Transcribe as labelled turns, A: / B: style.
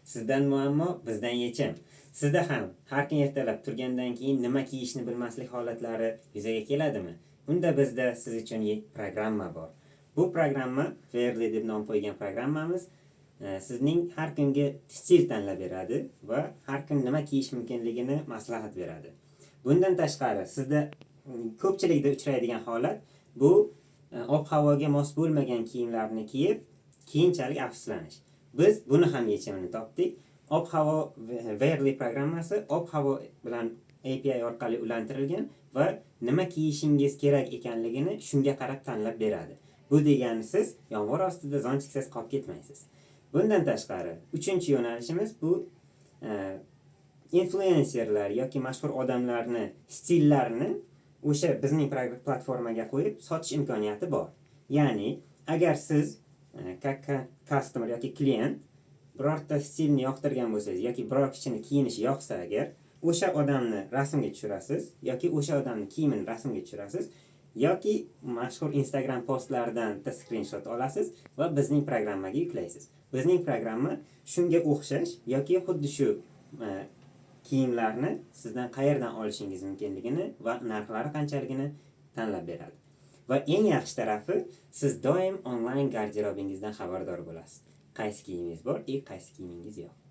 A: Sizdan muammo, bizdan yechim. Sizda ham har kun ertalab turgandan keyin nima kiyishni bilmaslik holatlari yuzaga keladimi? Unda bizda siz uchun programma bor. Bu programma Fairly deb nom qo'ygan programmamiz sizning har kungi stil tanlab beradi va har kun nima kiyish mumkinligini maslahat beradi. Bundan tashqari sizda ko'pchilikda uchraydigan holat bu ob-havoga mos bo'lmagan kiyimlarni kiyib keyinchalik afsuslanish. Biz buni ham yechimini topdik. Ob-havo Fairly programmasi ob-havo bilan API orqali ulantirilgan va nima kiyishingiz kerak ekanligini shunga qarab tanlab beradi. Bu degani siz yomg'ir ostida zonchiksiz qolib ketmaysiz. Bundan tashqari, uchinchi yo'nalishimiz bu influencerlar yoki mashhur odamlarni stillarini o'sha bizning platformaga qo'yib sotish imkoniyati bor. Ya'ni, agar siz customer yoki klient birorta stilni yoqtirgan bo'lsangiz yoki biror kishini kiyinishi yoqsa agar, o'sha odamni rasmga tushirasiz yoki o'sha odamni kiyimini rasmga tushirasiz yoki mashhur Instagram postlaridan screenshot olasiz va bizning programmaga yuklaysiz. Bizning programma shunga o'xshash yoki xuddi shu kiyimlarni sizdan qayerdan olishingiz mumkinligini va narxlari qanchaligini tanlab beradi. Va eng yaxshi tarafi, siz doim onlayn garderobingizdan xabardor bo'lasiz. Qaysi kiyimingiz bor, qaysi kiyimingiz yo'q.